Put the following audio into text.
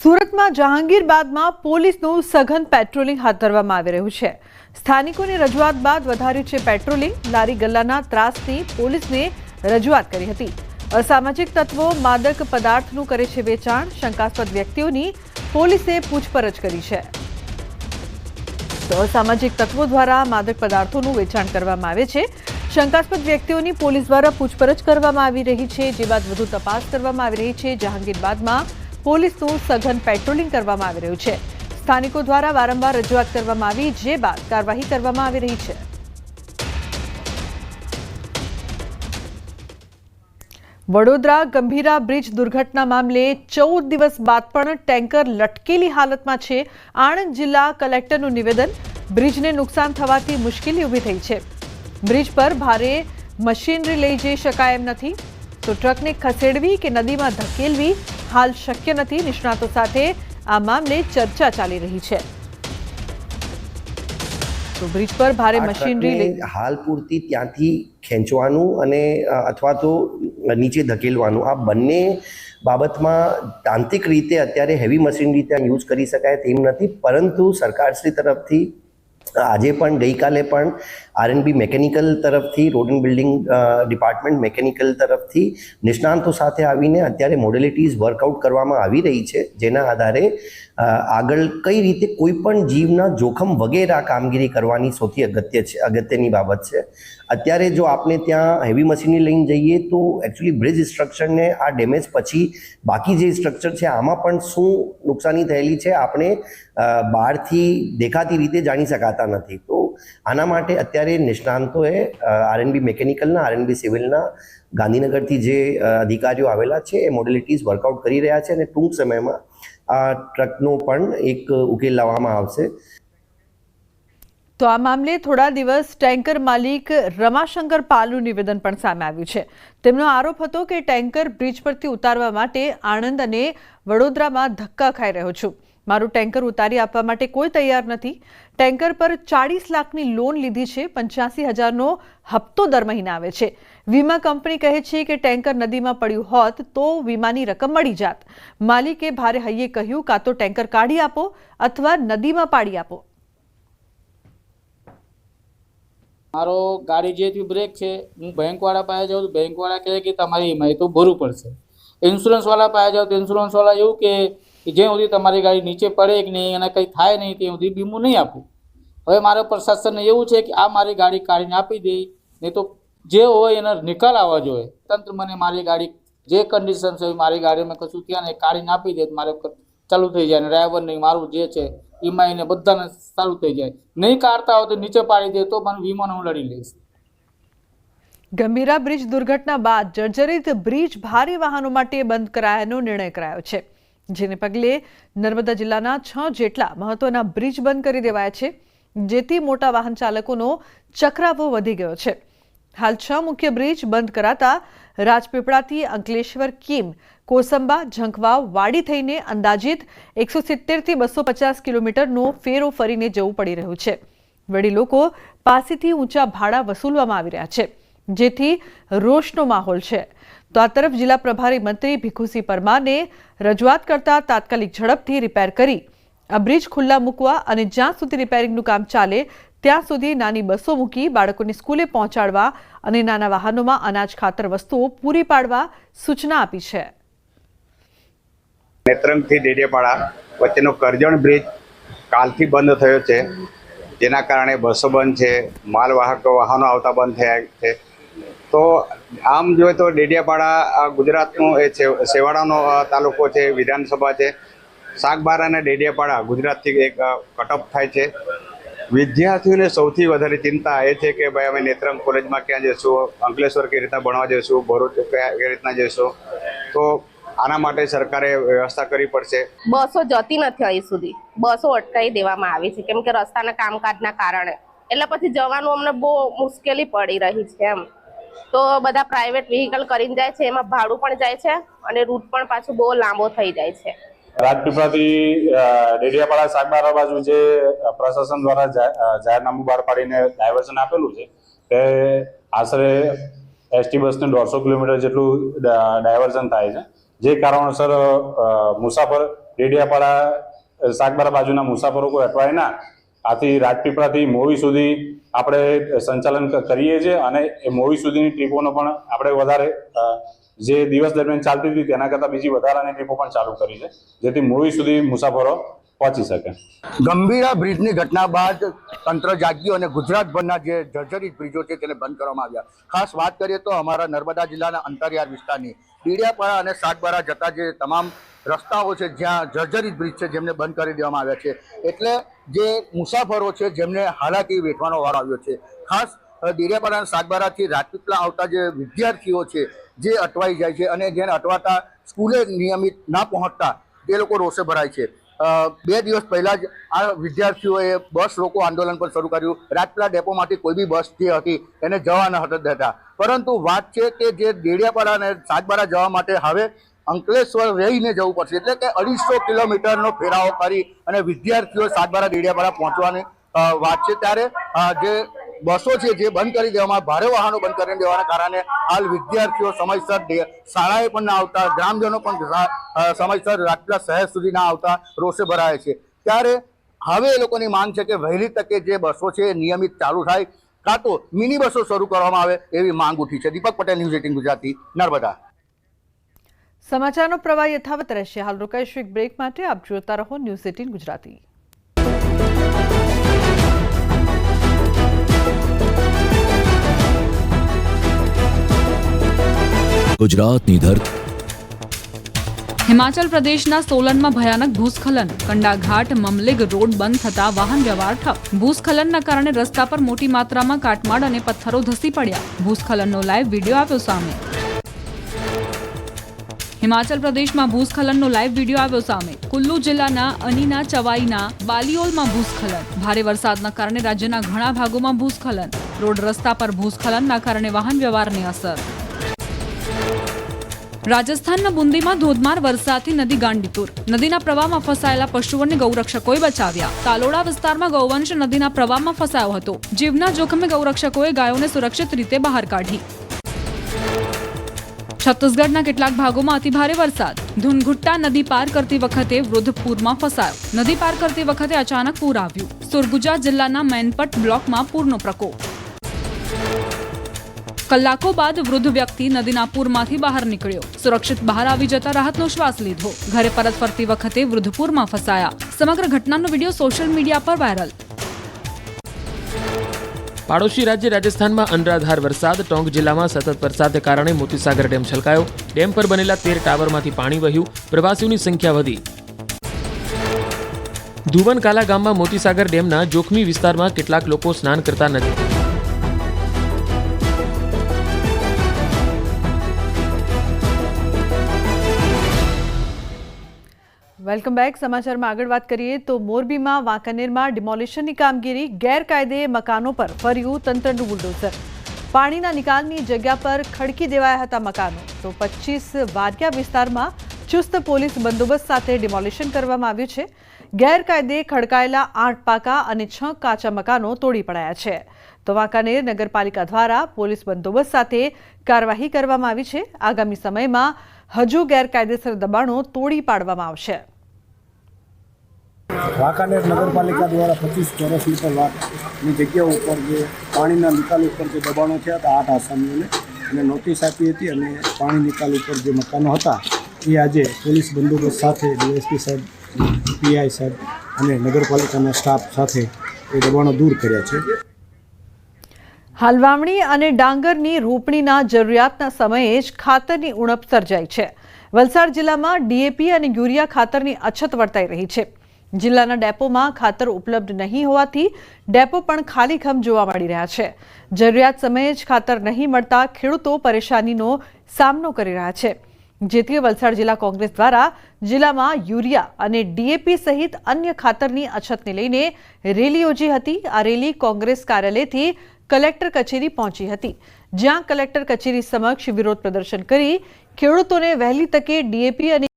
સુરતમાં જહાંગીરબાદમાં પોલીસનું સઘન પેટ્રોલિંગ હાથ ધરવામાં આવી રહ્યું છે। સ્થાનિકોની રજૂઆત બાદ વધાર્યું છે પેટ્રોલિંગ। લારી ગલ્લાના ત્રાસથી પોલીસને રજૂઆત કરી હતી। અસામાજિક તત્વો માદક પદાર્થનું કરે છે વેચાણ। શંકાસ્પદ વ્યક્તિઓની પોલીસે પૂછપરછ કરી છે। તો અસામાજિક તત્વો દ્વારા માદક પદાર્થોનું વેચાણ કરવામાં આવે છે। શંકાસ્પદ વ્યક્તિઓની પોલીસ દ્વારા પૂછપરછ કરવામાં આવી રહી છે, જે બાદ વધુ તપાસ કરવામાં આવી રહી છે। જહાંગીરબાદમાં પોલીસનું સઘન પેટ્રોલિંગ કરવામાં આવી રહ્યું છે। સ્થાનિકો દ્વારા વારંવાર રજૂઆત કરવામાં આવી, જે બાદ કાર્યવાહી કરવામાં આવી રહી છે। વડોદરા ગંભીરા બ્રિજ દુર્ઘટના મામલે 14 દિવસ બાદ પણ ટેન્કર લટકેલી હાલતમાં છે। આણંદ જિલ્લા કલેક્ટરનું નિવેદન। બ્રિજને નુકસાન થવાથી મુશ્કેલી ઊભી થઈ છે। બ્રિજ પર ભારે મશીનરી લઈ જઈ શકાય એમ નથી, તો ટ્રકને ખસેડવી કે નદીમાં ધકેલવી હાલ શક્ય નથી। નિષ્ણાતો સાથે આ મામલે ચર્ચા ચાલી રહી છે। તો બ્રિજ પર ભારે મશીનરી હાલ પૂરતી ત્યાંથી ખેંચવાનું અને અથવા તો નીચે ધકેલવાનું, આ બંને બાબતમાં તાંત્રિક રીતે અત્યારે હેવી મશીનરી ત્યાં યુઝ કરી શકાય તેમ નથી, પરંતુ સરકારશ્રી તરફથી આજે પણ ગઈકાલે પણ આરએનબી મેકેનિકલ તરફથી, road and building department mechanical તરફથી નિષ્ણાંતો સાથે આવીને અત્યારે મોડેલિટીઝ વર્કઆઉટ કરવામાં આવી રહી છે, જેના આધારે આગળ કઈ રીતે કોઈ પણ જીવના જોખમ વગેરે આ કામગીરી કરવાની સૌથી અગત્યની બાબત છે। અત્યારે જો આપણે ત્યાં હેવી મશીનરી લઈને જઈએ તો એકચ્યુઅલી બ્રિજ સ્ટ્રક્ચરને આ ડેમેજ પછી બાકી જે સ્ટ્રક્ચર છે આમાં પણ શું નુકસાની થયેલી છે આપણે બહારથી દેખાતી રીતે જાણી શકાતા નથી। તો આના માટે અત્યારે નિષ્ણાંતોએ આરએનબી મેકેનિકલના, આરએનબી સિવિલના ગાંધીનગરથી જે અધિકારીઓ આવેલા છે એ મોડેલિટીઝ વર્કઆઉટ કરી રહ્યા છે અને ટૂંક સમયમાં આ ટ્રકનો પણ એક ઉકેલ લાવવામાં આવશે। તો આ મામલે થોડા દિવસ ટેન્કર માલિક રમાશંકર પાલનું નિવેદન પણ સામે આવ્યું છે। તેમનો આરોપ હતો કે ટેન્કર બ્રિજ પરથી ઉતારવા માટે આણંદ અને વડોદરામાં ધક્કા ખાઈ રહ્યો છું। મારું ટેન્કર ઉતારી આપવા માટે કોઈ તૈયાર નથી। ટેન્કર પર 40 લાખની લોન લીધી છે, 85,000નો હપ્તો દર મહિને આવે છે। વીમા કંપની કહે છે કે ટેન્કર નદીમાં પડ્યું હોત તો વીમાની રકમ મળી જાત। માલિકે ભારે હૈયે કહ્યું, કાં તો ટેન્કર કાઢી આપો અથવા નદીમાં પાડી આપો। મારો ગાડી જે બ્રેક છે, હું બેંકવાળા પાસે જાઉં તો બેંકવાળા કહે કે તમારી ઈએમઆઈ તો ભરવું પડશે। ઇન્સ્યોરન્સવાળા પાસે જાઉં તો ઇન્સ્યોરન્સવાળા એવું કે જ્યાં સુધી તમારી ગાડી નીચે પડે કે નહીં અને કંઈ થાય નહીં ત્યાં સુધી વીમો નહીં આપું। હવે મારા પ્રશાસનને એવું છે કે આ મારી ગાડી કાઢીને આપી દે, નહીં તો જે હોય એનો નિકાલ આવવા જોઈએ। તંત્ર મને મારી ગાડી જે કન્ડિશન છે મારી ગાડીમાં કશું ત્યાં ને કાઢીને આપી દે, મારે ચાલુ થઈ જાય, અને ડ્રાઈવર નહીં મારું જે છે ઈએમઆઈ ને બધાને ચાલુ થઈ જાય। નહીં કાઢતા હોય તો નીચે પાડી દે તો મને વીમાને હું લડી લઈશ। ગંભીરા બ્રિજ દુર્ઘટના બાદ જર્જરિત બ્રિજ ભારે વાહનો માટે બંધ કરાયાનો નિર્ણય કરાયો છે, જેને પગલે નર્મદા જિલ્લાના 6 જેટલા મહત્વના બ્રિજ બંધ કરી દેવાયા છે, જેથી મોટા વાહન ચાલકોનો ચક્રાવો વધી ગયો છે। હાલ 6 મુખ્ય બ્રિજ બંધ કરાતા રાજપીપળાથી અંકલેશ્વર, કીમ, કોસંબા, ઝંખવાવ, વાડી થઈને અંદાજિત 170 થી 250 કિલોમીટરનો ફેરો ફરીને જવું પડી રહ્યું છે। વળી લોકો પાસેથી ઊંચા ભાડા વસૂલવામાં આવી રહ્યા છે, જેથી રોષનો માહોલ છે। તો આ તરફ જિલ્લા પ્રભારી મંત્રી ભીખુસિંહ પરમારને રજૂઆત કરતા તાત્કાલિક ઝડપથી રિપેર કરી આ બ્રિજ ખુલ્લા મૂકવા અને જ્યાં સુધી રિપેરિંગનું કામ ચાલે ત્યાં સુધી નાની બસો મૂકી બાળકોને સ્કૂલે પહોંચાડવા અને નાના વાહનોમાં અનાજ, ખાતર વસ્તુઓ પૂરી પાડવા સૂચના આપી છે। નેત્રંગથી ડેડિયાપાડા વચ્ચેનો કરજણ બ્રિજ કાલથી બંધ થયો છે, જેના કારણે બસો બંધ છે, માલવાહક વાહનો આવતા બંધ થયા છે। તો આમ જોઈએ તો ડેડિયાપાડા ગુજરાતનો એ છેવાડાનો તાલુકો છે, વિધાનસભા છે। શાકબારા અને ડેડિયાપાડા ગુજરાતથી એક કટ ઓફ થાય છે। વિદ્યાર્થીઓને સૌથી વધારે ચિંતા એ છે કે ભાઈ અમે નેત્રંગ કોલેજમાં ક્યાં જઈશું, અંકલેશ્વર કઈ રીતના ભણવા જઈશું, ભરૂચ કઈ રીતના જઈશું। તો આના માટે સરકારે વ્યવસ્થા કરવી પડશે। બસો જતી નથી અહીં સુધી, બસો અટકાવી દેવામાં આવી છે કેમ કે રસ્તાના કામકાજના કારણે, એટલે પછી જવાનું અમને બહુ મુશ્કેલી પડી રહી છે એમ। તો બધા પ્રાઇવેટ વ્હીકલ કરીને જાય છે, એમાં ભાડું પણ જાય છે અને રૂટ પણ પાછું બહુ લાંબો થઈ જાય છે। રાજપીપળાથી ડેડિયાપાડા શાકબારા બાજુ જે પ્રશાસન દ્વારા જાહેરનામું બહાર પાડીને ડાયવર્ઝન આપેલું છે તે આશરે એસટી બસને 150 કિલોમીટર જેટલું ડાયવર્ઝન થાય છે, જે કારણોસર મુસાફર ડેડિયાપાડા સાગબારા બાજુના મુસાફરો કોઈ અટવાય ના, આથી રાજપીપળાથી મોવી સુધી આપણે સંચાલન કરીએ છીએ અને એ મોવી સુધીની ટ્રીપોનો પણ આપણે વધારે જે દિવસ દરમિયાન ચાલતી હતી તેના કરતાં બીજી વધારાની ટ્રીપો પણ ચાલુ કરી છે, જેથી મોવી સુધી મુસાફરો પહોંચી શકે. ગંભીરા બ્રિજની ઘટના બાદ તંત્ર જાગ્યું અને ગુજરાતભરના જે જર્જરિત બ્રિજો છે તેને બંધ કરવામાં આવ્યા. ખાસ વાત કરીએ તો અમારા નર્મદા જિલ્લાના અંતરિયાળ વિસ્તારની ડેડિયાપાડા અને સાગબારા જતા જે તમામ રસ્તાઓ છે જ્યાં જર્જરિત બ્રિજ છે જેમને બંધ કરી દેવામાં આવ્યા છે, એટલે જે મુસાફરો છે જેમને હાલાકી વેઠવાનો વારો આવ્યો છે. ખાસ ડેડિયાપાડા અને સાગબારાથી રાજપીપળા આવતા જે વિદ્યાર્થીઓ છે જે અટવાઈ જાય છે અને જેને અટવાતા સ્કૂલે નિયમિત ના પહોંચતા તે લોકો રોષે ભરાય છે. 2 દિવસ પહેલા જ આ વિદ્યાર્થીઓએ બસ રોકો આંદોલન પણ શરૂ કર્યું. રાજપીપળા ડેપોમાંથી કોઈ બી બસ જે હતી એને જવા ન હતા દેતા, પરંતુ વાત છે કે જે ડેડિયાપાડા અને સાગબારા જવા માટે હવે અંકલેશ્વર રહીને જવું પડશે, એટલે કે 250 કિલોમીટરનો ફેરાવો કરી અને વિદ્યાર્થીઓ સાગબારા ડેડિયાપાડા પહોંચવાની વાત છે. ત્યારે જે બસો છે જે બંધ કરી દેવામાં, ભારે વાહનો બંધ કરી દેવાના કારણે હાલ વિદ્યાર્થીઓ સમયસર શાળાએ પણ ના આવતા, ગ્રામજનો પણ સમયસર રાજપીપળા શહેર સુધી ના આવતા રોષે ભરાય છે. ત્યારે હવે એ લોકોની માંગ છે કે વહેલી તકે જે બસો છે એ નિયમિત ચાલુ થાય, કાં તો મિની બસો શરૂ કરવામાં આવે એવી માંગ ઉઠી છે. દીપક પટેલ, ન્યૂઝ 18 ગુજરાતી, નર્મદા. સમાચારનો પ્રવાહ યથાવત રહેશે. હાલ રોકાઈશું એક બ્રેક માટે. આપ જોતા રહો ન્યૂઝ 18 ગુજરાતી. ગુજરાતની ધરતી. હિમાચલ પ્રદેશના સોલનમાં ભયાનક ભૂસ્ખલન. કંડાઘાટ મમલેગ રોડ બંધ થતા વાહન વ્યવહાર ઠપ. ભૂસ્ખલનના કારણે રસ્તા પર મોટી માત્રામાં કાટમાળ અને પથ્થરો ધસી પડ્યા. ભૂસ્ખલનનો લાઈવ વિડીયો આવ્યો સામે. હિમાચલ પ્રદેશમાં ભૂસ્ખલનનો લાઈવ વિડીયો આવ્યો સામે. કુલ્લુ જિલ્લાના અનીના ચવાઈના બાલિયોલમાં ભૂસ્ખલન. ભારે વરસાદના કારણે રાજ્યના ઘણા ભાગોમાં ભૂસ્ખલન. રોડ રસ્તા પર ભૂસ્ખલનના કારણે વાહન વ્યવહારને અસર. રાજસ્થાનના બુંદીમાં ધોધમાર વરસાદથી નદી ગાંડીતુર. નદીના પ્રવાહમાં ફસાયેલા પશુઓને ગૌરક્ષકોએ બચાવ્યા. તાલોડા વિસ્તારમાં ગૌવંશ નદીના પ્રવાહમાં ફસાયો હતો. જીવના જોખમે ગૌરક્ષકોએ ગાયોને સુરક્ષિત રીતે બહાર કાઢી. છત્તીસગઢના કેટલાક ભાગોમાં અતિભારે વરસાદ. ધુનઘુટ્ટા નદી પાર કરતી વખતે વૃદ્ધ પૂરમાં ફસાયો. નદી પાર કરતી વખતે અચાનક પૂર આવ્યું. સુરગુજા જિલ્લાના મેનપટ બ્લોકમાં પૂરનો પ્રકોપ. કલાકો બાદ વૃદ્ધ વ્યક્તિ નદીના પૂરમાંથી બહાર નીકળ્યો. સુરક્ષિત બહાર આવી જતા રાહતનો શ્વાસ લીધો. ઘરે પરત ફરતી વખતે વૃદ્ધ પૂરમાં ફસાયા. સમગ્ર ઘટનાનો વિડીયો સોશિયલ મીડિયા પર વાયરલ. પાડોશી રાજ્ય રાજસ્થાનમાં અનરાધાર વરસાદ. ટોંક જિલ્લામાં સતત વરસાદને કારણે મોતીસાગર ડેમ છલકાયો. ડેમ પર બનેલા 13 ટાવરમાંથી પાણી વહ્યું. પ્રવાસીઓની સંખ્યા વધી. ધુવનકાલા ગામમાં મોતીસાગર ડેમના જોખમી વિસ્તારમાં કેટલાક લોકો સ્નાન કરતા નથી. Welcome back. સમાચારમાં આગળ વાત કરીએ તો મોરબીમાં વાંકાનેરમાં ડિમોલિશનની કામગીરી. ગેરકાયદે મકાનો પર ફર્યું તંત્રનું બુલડોઝર. પાણીના નિકાલની જગ્યા પર ખડકી દેવાયા હતા મકાનો. તો 25 વાડિયા વિસ્તારમાં ચુસ્ત પોલીસ બંદોબસ્ત સાથે ડિમોલિશન કરવામાં આવ્યું છે. ગેરકાયદે ખડકાયેલા 8 પાકા અને 6 કાચા મકાનો તોડી પડાયા છે. તો વાંકાનેર નગરપાલિકા દ્વારા પોલીસ બંદોબસ્ત સાથે કાર્યવાહી કરવામાં આવી છે. આગામી સમયમાં હજુ ગેરકાયદેસર દબાણો તોડી પાડવામાં આવશે. વાંકાનેર નગરપાલિકા દ્વારા 25 ચોરસ મીટરની જગ્યાઓ ઉપર જે પાણીના નિકાલ ઉપર જે દબાણો થયા હતા 8 આસામીઓને એને નોટિસ આપી હતી અને પાણી નિકાલ ઉપર જે મકાનો હતા એ આજે પોલીસ બંદોબસ્ત સાથે ડીએસપી સાહેબ, પીઆઈ સાહેબ અને નગરપાલિકાના સ્ટાફ સાથે એ દબાણો દૂર કર્યા છે. હાલ વાવણી અને ડાંગરની રોપણીના જરૂરિયાતના સમયે જ ખાતરની ઉણપ સર્જાઈ છે. વલસાડ જિલ્લામાં ડીએપી અને યુરિયા ખાતરની અછત વર્તાઈ રહી છે. જિલ્લાના ડેપોમાં ખાતર ઉપલબ્ધ નહીં હોવાથી ડેપો પણ ખાલીખમ જોવા મળી રહ્યા છે. જરૂરિયાત સમયે જ ખાતર નહીં મળતા ખેડૂતો પરેશાનીનો સામનો કરી રહ્યા છે. જેથી વલસાડ જિલ્લા કોંગ્રેસ દ્વારા જિલ્લામાં યુરિયા અને ડીએપી સહિત અન્ય ખાતરની અછતને લઈને રેલી યોજી હતી. આ રેલી કોંગ્રેસ કાર્યાલયથી કલેક્ટર કચેરી પહોંચી હતી, જ્યાં કલેક્ટર કચેરી સમક્ષ વિરોધ પ્રદર્શન કરી ખેડૂતોને વહેલી તકે ડીએપી અને